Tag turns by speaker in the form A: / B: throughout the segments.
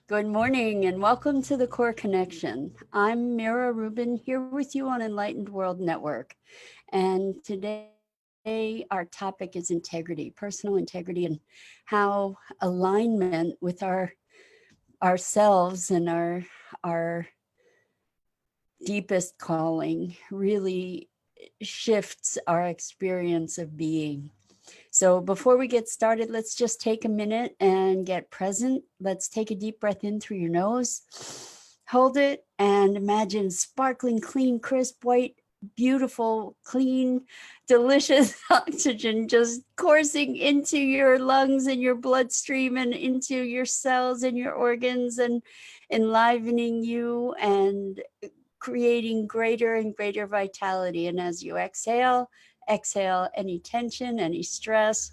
A: Good morning and welcome to the Core Connection. I'm Mira Rubin here with you on Enlightened World Network. And today our topic is integrity, personal integrity, and how alignment with ourselves and our deepest calling really shifts our experience of being. So before we get started, let's just take a minute and get present. Let's take a deep breath in through your nose. Hold it and imagine sparkling, clean, crisp, white, beautiful, clean, delicious oxygen just coursing into your lungs and your bloodstream and into your cells and your organs and enlivening you and creating greater and greater vitality. And as you exhale, exhale any tension, any stress.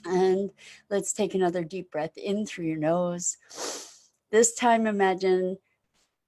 A: And let's take another deep breath in through your nose. This time, imagine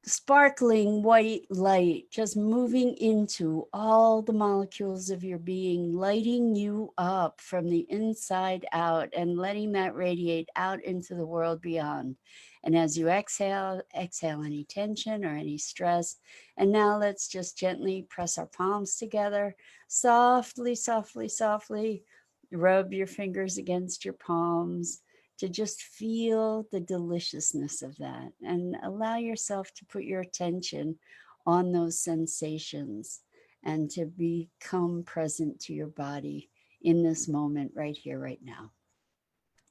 A: sparkling white light just moving into all the molecules of your being, lighting you up from the inside out and letting that radiate out into the world beyond. And as you exhale, exhale any tension or any stress. And now let's just gently press our palms together, softly, softly, softly. Rub your fingers against your palms to just feel the deliciousness of that and allow yourself to put your attention on those sensations and to become present to your body in this moment right here, right now.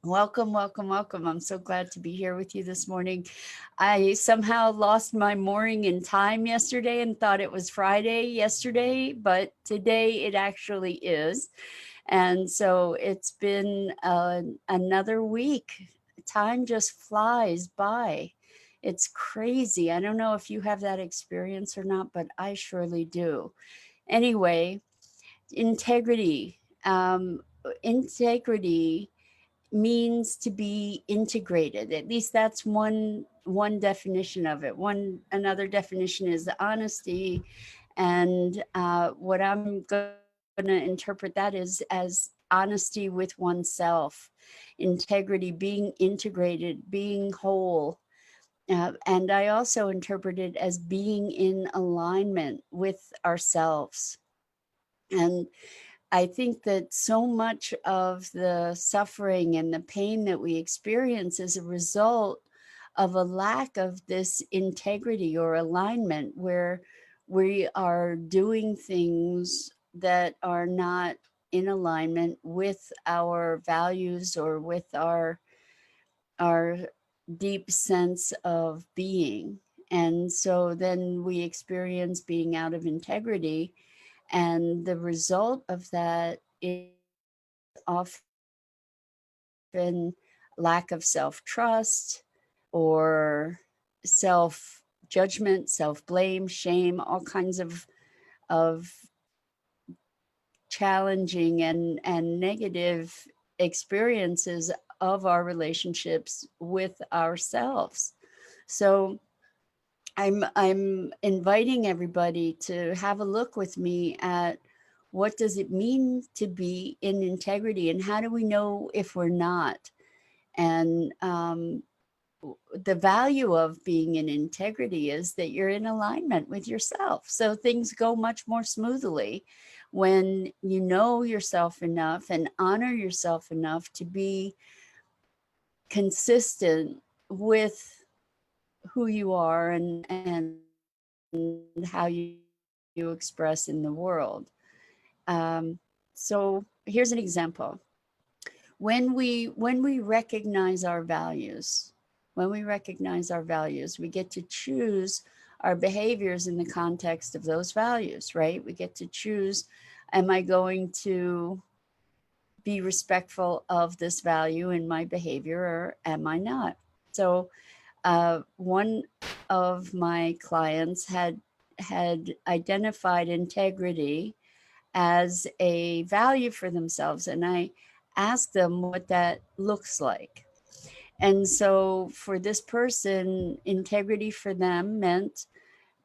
A: Welcome, welcome, welcome. I'm so glad to be here with you this morning. I somehow lost my mooring in time yesterday and thought it was Friday yesterday, but today it actually is. And so it's been another week. Time just flies by. It's crazy. I don't know if you have that experience or not, but I surely do. Anyway, integrity. Integrity means to be integrated. At least that's one definition of it. One another definition is honesty, and what I'm going to interpret that is as honesty with oneself, integrity, being integrated, being whole. And I also interpret it as being in alignment with ourselves. And I think that so much of the suffering and the pain that we experience is a result of a lack of this integrity or alignment where we are doing things that are not in alignment with our values or with our deep sense of being. And so then we experience being out of integrity, and the result of that is often lack of self trust or self judgment, self blame, shame, all kinds of challenging and negative experiences of our relationships with ourselves. So I'm inviting everybody to have a look with me at what does it mean to be in integrity and how do we know if we're not? And the value of being in integrity is that you're in alignment with yourself. So things go much more smoothly when you know yourself enough and honor yourself enough to be consistent with who you are and how you express in the world. So here's an example. When we recognize our values, we get to choose our behaviors in the context of those values, right? We get to choose, am I going to be respectful of this value in my behavior or am I not? So one of my clients had identified integrity as a value for themselves, and I asked them what that looks like. And so for this person, integrity for them meant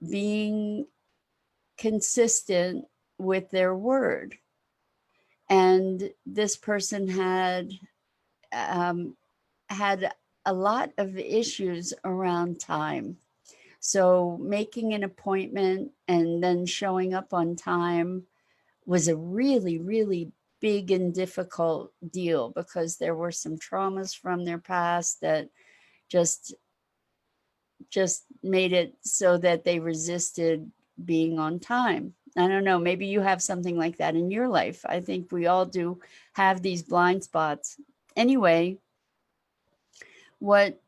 A: being consistent with their word. And this person um, had a lot of issues around time. So making an appointment and then showing up on time was a really, really big and difficult deal because there were some traumas from their past that just just made it so that they resisted being on time. I don't know, maybe you have something like that in your life. I think we all do have these blind spots. Anyway, what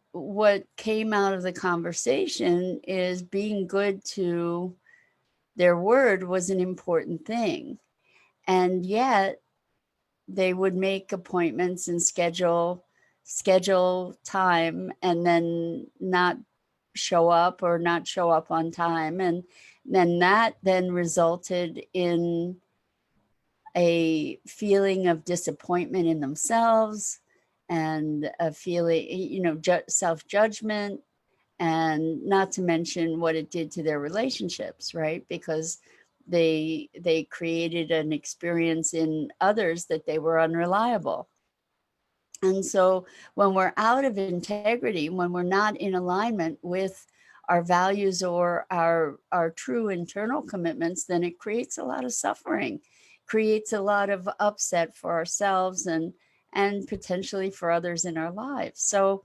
A: came out of the conversation is being good to their word was an important thing. And yet they would make appointments and schedule time and then not show up or not show up on time, and then that then resulted in a feeling of disappointment in themselves and a feeling, self-judgment, and not to mention what it did to their relationships, right? Because they created an experience in others that they were unreliable. And so when we're out of integrity, when we're not in alignment with our values or our true internal commitments, then it creates a lot of suffering, creates a lot of upset for ourselves and potentially for others in our lives. So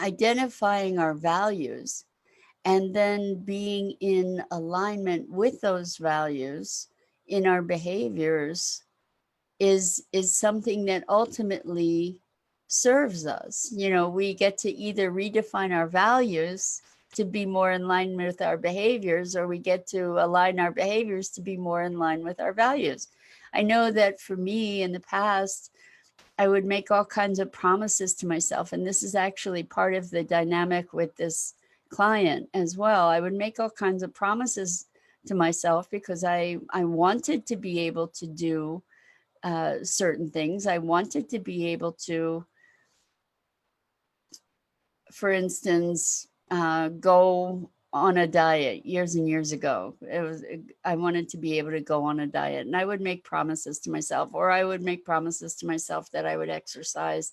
A: identifying our values and then being in alignment with those values in our behaviors is something that ultimately serves us. We get to either redefine our values to be more in line with our behaviors, or we get to align our behaviors to be more in line with our values. I know that for me in the past, I would make all kinds of promises to myself. And this is actually part of the dynamic with this client as well. I would make all kinds of promises to myself because I wanted to be able to do certain things. I wanted to be able to, for instance, go on a diet years and years ago. I wanted to be able to go on a diet, and I would make promises to myself, or I would make promises to myself that I would exercise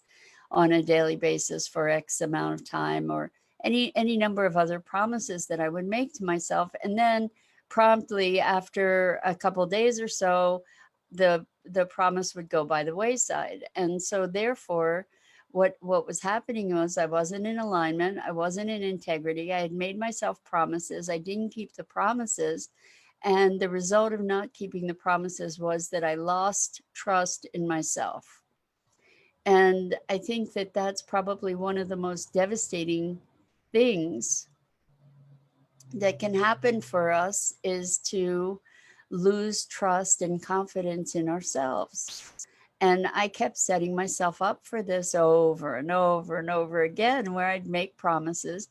A: on a daily basis for X amount of time, or any number of other promises that I would make to myself. And then promptly after a couple of days or so, the promise would go by the wayside. And so therefore, what was happening was I wasn't in alignment. I wasn't in integrity. I had made myself promises. I didn't keep the promises. And the result of not keeping the promises was that I lost trust in myself. And I think that that's probably one of the most devastating things that can happen for us, is to lose trust and confidence in ourselves. And I kept setting myself up for this over and over and over again, where I'd make promises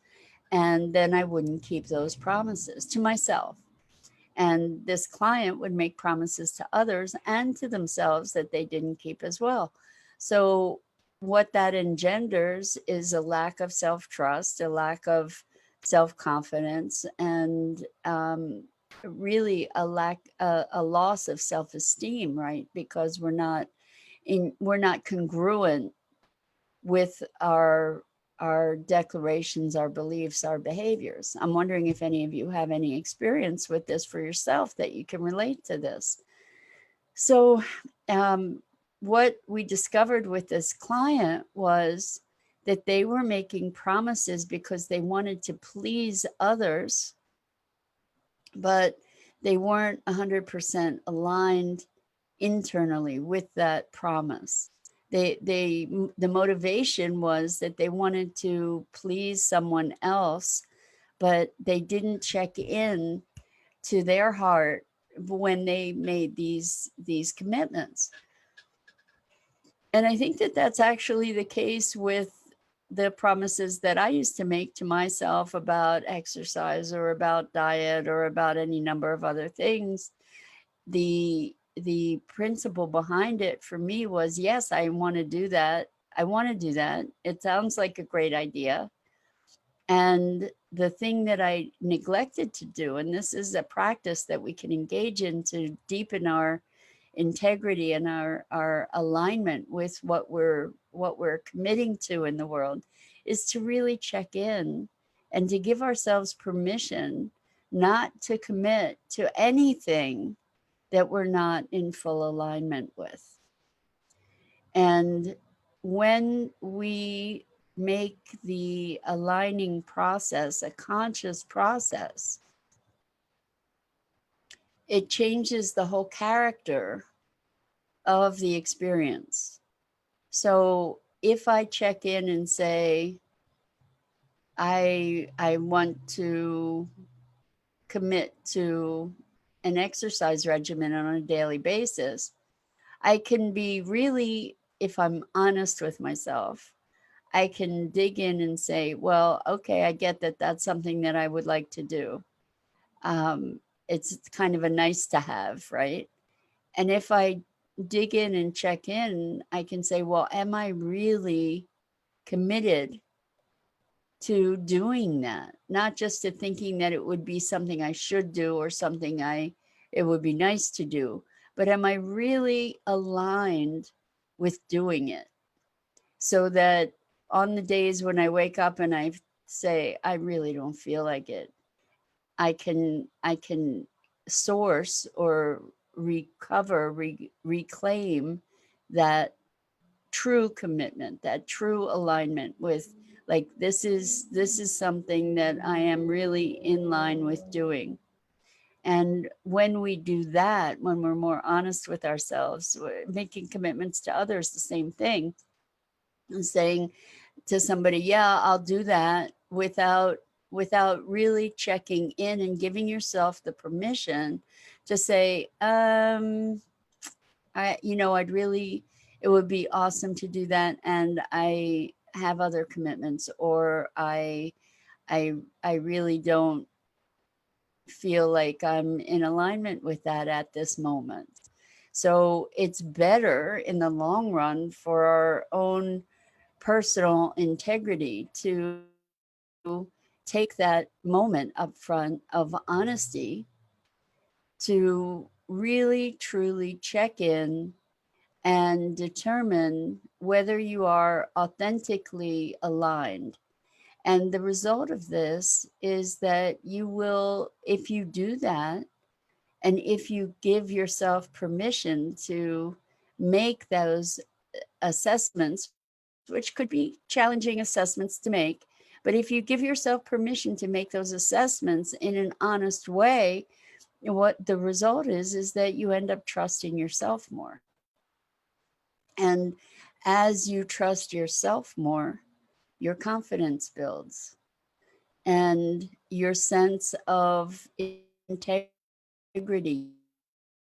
A: and then I wouldn't keep those promises to myself. And this client would make promises to others and to themselves that they didn't keep as well. So what that engenders is a lack of self-trust, a lack of self-confidence, and really a loss of self-esteem, right? Because we're not congruent with our declarations, our beliefs, our behaviors. I'm wondering if any of you have any experience with this for yourself that you can relate to this. So what we discovered with this client was that they were making promises because they wanted to please others, but they weren't 100% aligned internally with that promise. The motivation was that they wanted to please someone else, but they didn't check in to their heart when they made these commitments. And I think that that's actually the case with the promises that I used to make to myself about exercise or about diet or about any number of other things. The principle behind it for me was, yes, I want to do that. I want to do that. It sounds like a great idea. And the thing that I neglected to do, and this is a practice that we can engage in to deepen our integrity and our alignment with what we're committing to in the world is to really check in and to give ourselves permission not to commit to anything that we're not in full alignment with. And when we make the aligning process a conscious process, it changes the whole character of the experience. So if I check in and say, I want to commit to an exercise regimen on a daily basis, I can be really, if I'm honest with myself, I can dig in and say, well, okay, I get that that's something that I would like to do. It's kind of a nice to have, right? And if I dig in and check in, I can say, well, am I really committed to doing that? Not just to thinking that it would be something I should do or something it would be nice to do, but am I really aligned with doing it? So that on the days when I wake up and I say, I really don't feel like it, I can source or reclaim that true commitment, that true alignment with, like, this is something that I am really in line with doing. And when we do that, when we're more honest with ourselves, we're making commitments to others, the same thing, and saying to somebody, yeah, I'll do that, without really checking in and giving yourself the permission to say, I'd really, it would be awesome to do that, and I have other commitments, or I I really don't feel like I'm in alignment with that at this moment. So it's better in the long run for our own personal integrity to take that moment up front of honesty to really truly check in and determine whether you are authentically aligned. And the result of this is that you will, if you do that, and if you give yourself permission to make those assessments, which could be challenging assessments to make, but if you give yourself permission to make those assessments in an honest way, what the result is that you end up trusting yourself more. And as you trust yourself more, your confidence builds, and your sense of integrity,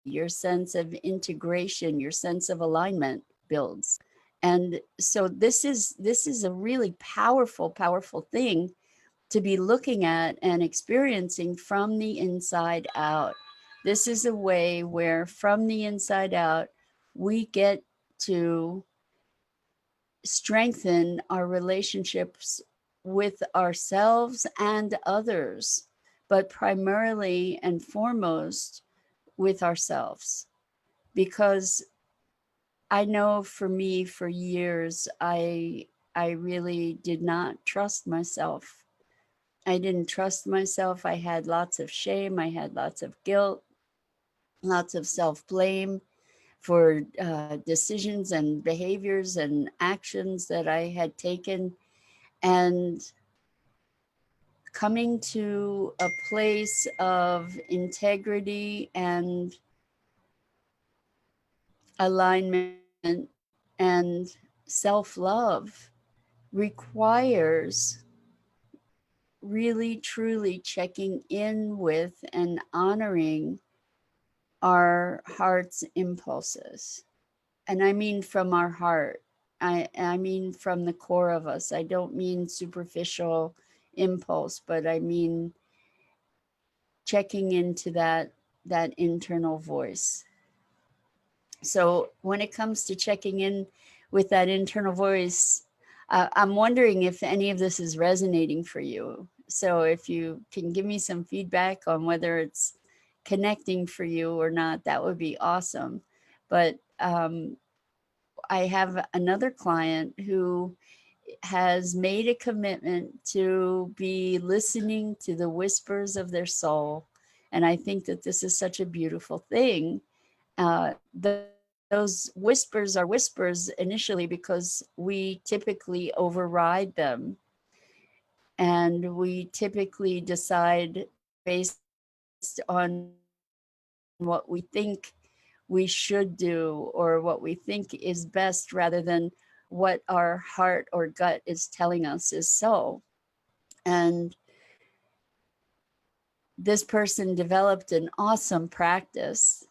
A: your sense of integration, your sense of alignment builds. And so this is a really powerful thing to be looking at and experiencing from the inside out. This is a way where from the inside out we get to strengthen our relationships with ourselves and others, but primarily and foremost with ourselves. Because I know for me, for years, I really did not trust myself. I didn't trust myself. I had lots of shame. I had lots of guilt, lots of self blame for decisions and behaviors and actions that I had taken. And coming to a place of integrity and alignment and self love requires really truly checking in with and honoring our heart's impulses. And I mean from our heart. I mean from the core of us. I don't mean superficial impulse, but I mean checking into that internal voice. So when it comes to checking in with that internal voice, I'm wondering if any of this is resonating for you. So if you can give me some feedback on whether it's connecting for you or not, that would be awesome. But I have another client who has made a commitment to be listening to the whispers of their soul. And I think that this is such a beautiful thing. Those whispers are whispers initially because we typically override them, and we typically decide based on what we think we should do or what we think is best rather than what our heart or gut is telling us is so. And this person developed an awesome practice,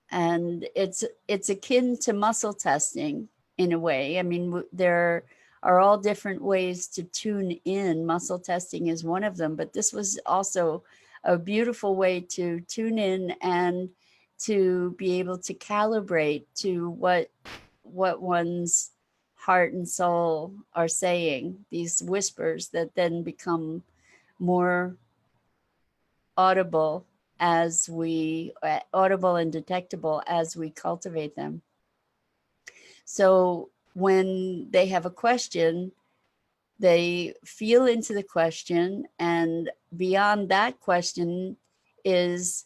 A: and it's akin to muscle testing in a way. I mean, there are all different ways to tune in. Muscle testing is one of them, but this was also a beautiful way to tune in and to be able to calibrate to what one's heart and soul are saying, these whispers that then become more audible audible and detectable as we cultivate them. So when they have a question, they feel into the question, and beyond that question is,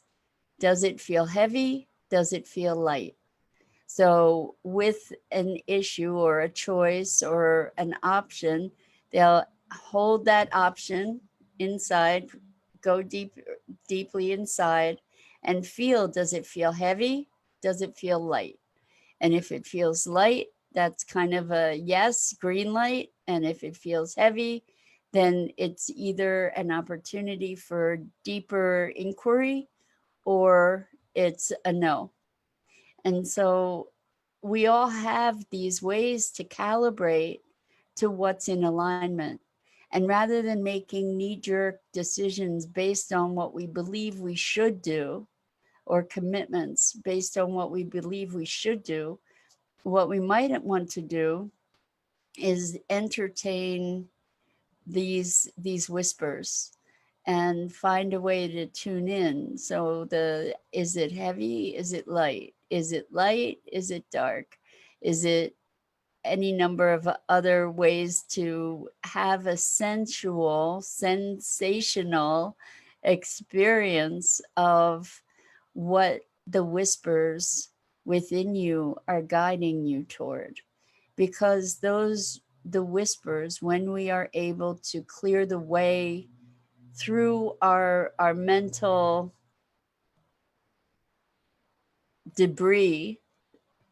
A: does it feel heavy? Does it feel light? So with an issue or a choice or an option, they'll hold that option inside, go deeply inside, and feel, does it feel heavy? Does it feel light? And if it feels light, that's kind of a yes, green light. And if it feels heavy, then it's either an opportunity for deeper inquiry or it's a no. And so we all have these ways to calibrate to what's in alignment. And rather than making knee jerk decisions based on what we believe we should do, or commitments based on what we believe we should do, what we might want to do is entertain these whispers and find a way to tune in. So the is it heavy? Is it light? Is it light? Is it dark? Is it any number of other ways to have a sensual, sensational experience of what the whispers within you are guiding you toward? Because the whispers, when we are able to clear the way through our mental debris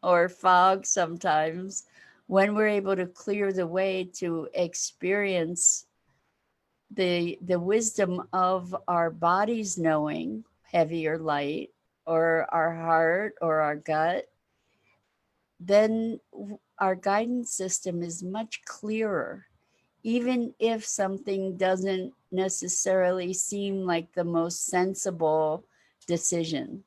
A: or fog sometimes, when we're able to clear the way to experience the wisdom of our bodies knowing heavy or light, or our heart or our gut, then our guidance system is much clearer, even if something doesn't necessarily seem like the most sensible decision.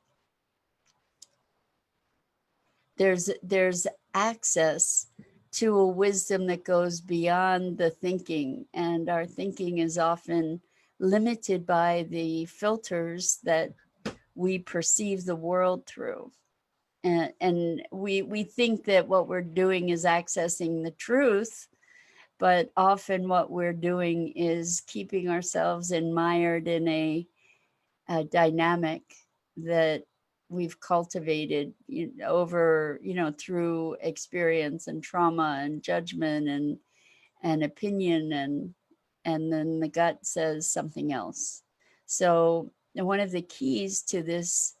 A: There's access to a wisdom that goes beyond the thinking, and our thinking is often limited by the filters that we perceive the world through. And we think that what we're doing is accessing the truth, but often what we're doing is keeping ourselves admired in a dynamic that we've cultivated over, through experience and trauma and judgment and opinion, and then the gut says something else. So one of the keys to this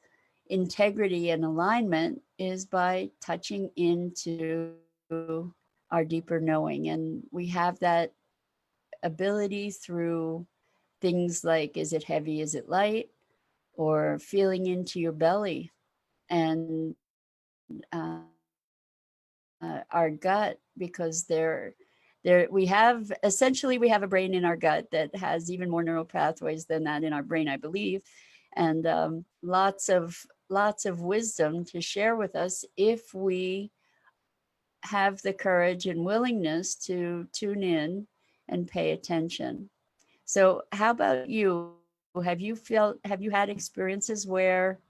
A: integrity and alignment is by touching into our deeper knowing. And we have that ability through things like, is it heavy, is it light, or feeling into your belly, and our gut, because we have a brain in our gut that has even more neural pathways than that in our brain, I believe, and lots of wisdom to share with us if we have the courage and willingness to tune in and pay attention. So how about you? Have you had experiences where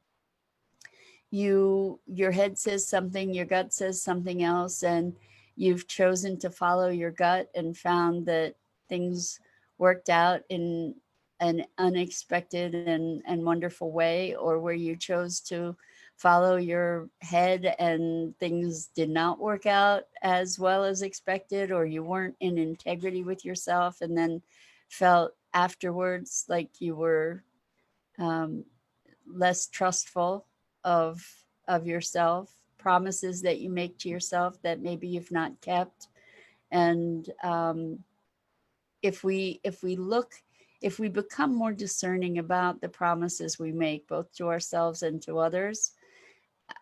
A: your head says something, your gut says something else, and you've chosen to follow your gut and found that things worked out in an unexpected and wonderful way, or where you chose to follow your head and things did not work out as well as expected, or you weren't in integrity with yourself and then felt afterwards like you were um, less trustful of yourself, promises that you make to yourself that maybe you've not kept. And if we look, if we become more discerning about the promises we make both to ourselves and to others,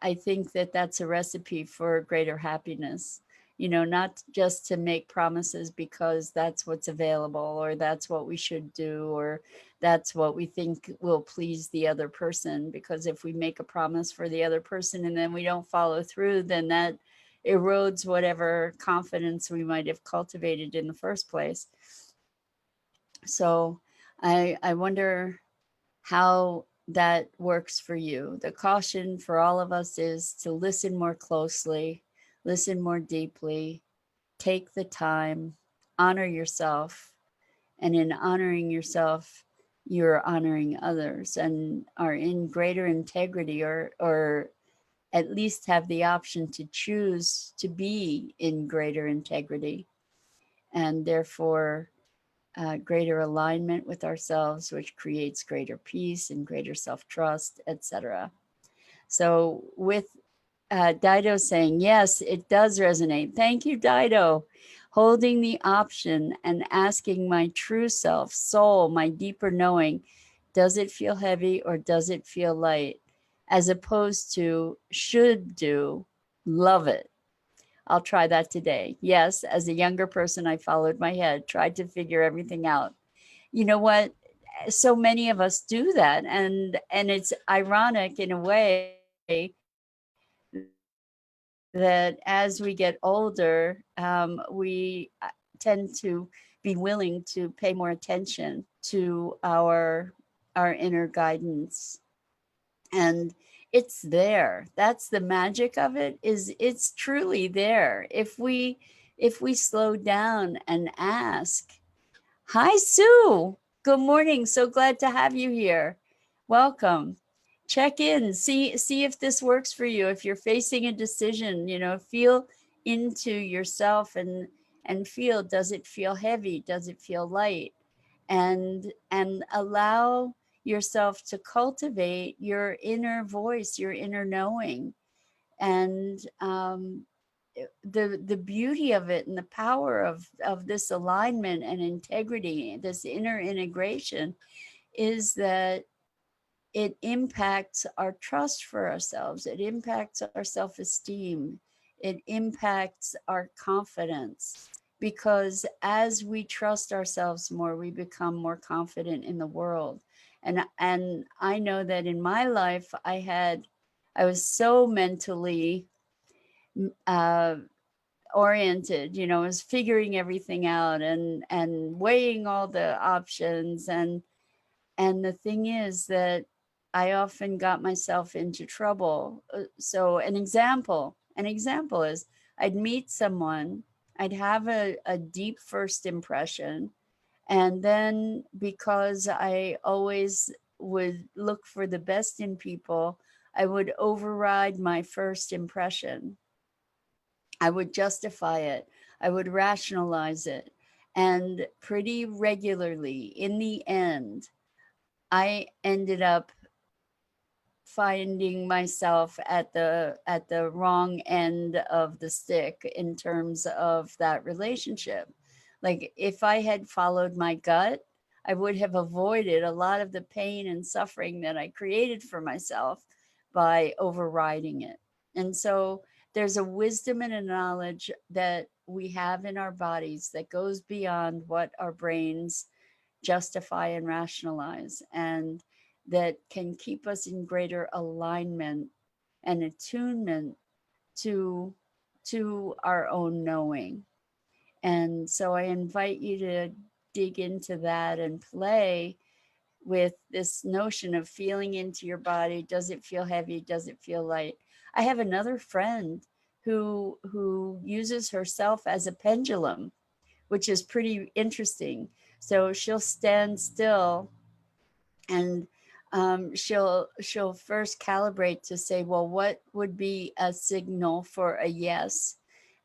A: I think that that's a recipe for greater happiness. You know, not just to make promises because that's what's available, or that's what we should do, or that's what we think will please the other person. Because if we make a promise for the other person and then we don't follow through, then that erodes whatever confidence we might have cultivated in the first place. So I wonder how that works for you. The caution for all of us is to listen more closely, listen more deeply, take the time, honor yourself. And in honoring yourself, you're honoring others and are in greater integrity, or at least have the option to choose to be in greater integrity, and therefore greater alignment with ourselves, which creates greater peace and greater self trust, etc. So, with Dido saying, yes, it does resonate. Thank you, Dido. Holding the option and asking my true self, soul, my deeper knowing, does it feel heavy or does it feel light? As opposed to should do, love it. I'll try that today. Yes, as a younger person, I followed my head, tried to figure everything out. You know what? So many of us do that, and it's ironic in a way that as we get older, we tend to be willing to pay more attention to our inner guidance. And it's there. That's the magic of it, is it's truly there if we slow down and ask. Hi, Sue. Good morning. So glad to have you here. Welcome. Check in. See if this works for you. If you're facing a decision, feel into yourself and feel, does it feel heavy? Does it feel light? And allow yourself to cultivate your inner voice, your inner knowing. And the beauty of it and the power of this alignment and integrity, this inner integration, is that it impacts our trust for ourselves, it impacts our self-esteem, it impacts our confidence. Because as we trust ourselves more, we become more confident in the world. And I know that in my life I was so mentally uh, oriented, was figuring everything out and weighing all the options. And the thing is that I often got myself into trouble. So an example is, I'd meet someone, I'd have a deep first impression, and then because I always would look for the best in people, I would override my first impression. I would justify it. I would rationalize it. And pretty regularly, in the end, I ended up finding myself at the wrong end of the stick in terms of that relationship. Like, if I had followed my gut, I would have avoided a lot of the pain and suffering that I created for myself by overriding it. And so there's a wisdom and a knowledge that we have in our bodies that goes beyond what our brains justify and rationalize, and that can keep us in greater alignment and attunement to our own knowing. And so I invite you to dig into that and play with this notion of feeling into your body. Does it feel heavy? Does it feel light? I have another friend who uses herself as a pendulum, which is pretty interesting. So she'll stand still and she'll first calibrate to say, well, what would be a signal for a yes?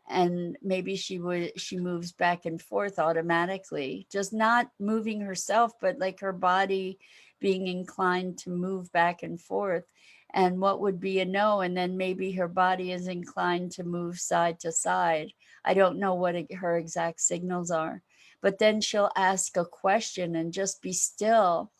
A: And maybe she moves back and forth automatically, just not moving herself, but like her body being inclined to move back and forth. And what would be a no? And then maybe her body is inclined to move side to side. I don't know what her exact signals are, but then she'll ask a question and just be still,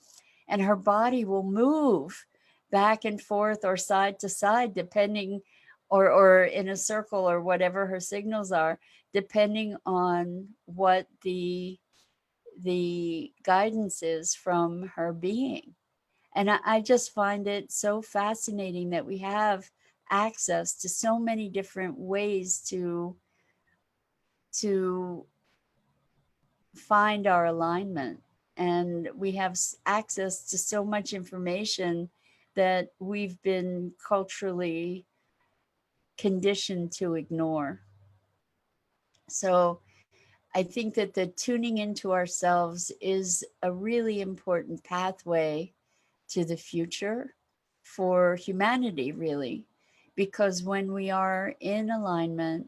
A: and her body will move back and forth or side to side, depending, or in a circle or whatever her signals are, depending on what the guidance is from her being. And I just find it so fascinating that we have access to so many different ways to find our alignment, and we have access to so much information that we've been culturally conditioned to ignore. So I think that the tuning into ourselves is a really important pathway to the future for humanity, really, because when we are in alignment,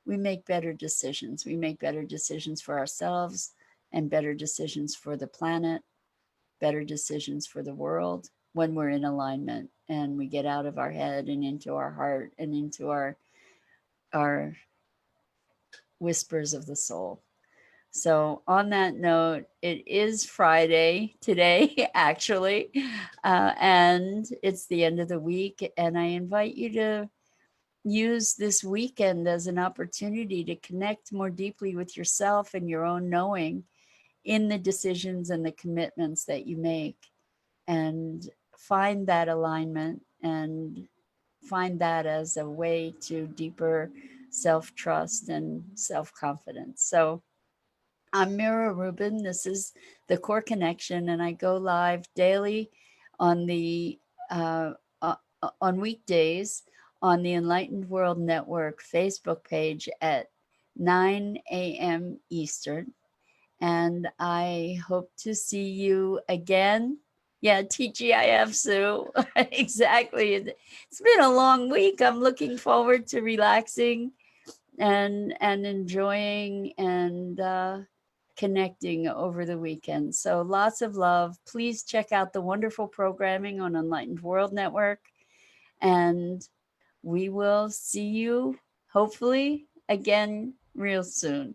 A: we make better decisions. We make better decisions for ourselves and better decisions for the planet, better decisions for the world when we're in alignment and we get out of our head and into our heart and into our whispers of the soul. So, on that note, it is Friday today, actually, and it's the end of the week. And I invite you to use this weekend as an opportunity to connect more deeply with yourself and your own knowing in the decisions and the commitments that you make, and find that alignment and find that as a way to deeper self trust and self confidence. So, I'm Mira Rubin. This is the Core Connection, and I go live daily on the uh, on weekdays on the Enlightened World Network Facebook page at 9 a.m. Eastern. And I hope to see you again. Yeah, TGIF, Sue. Exactly. It's been a long week. I'm looking forward to relaxing and enjoying and connecting over the weekend. So lots of love. Please check out the wonderful programming on Enlightened World Network, and we will see you hopefully again real soon.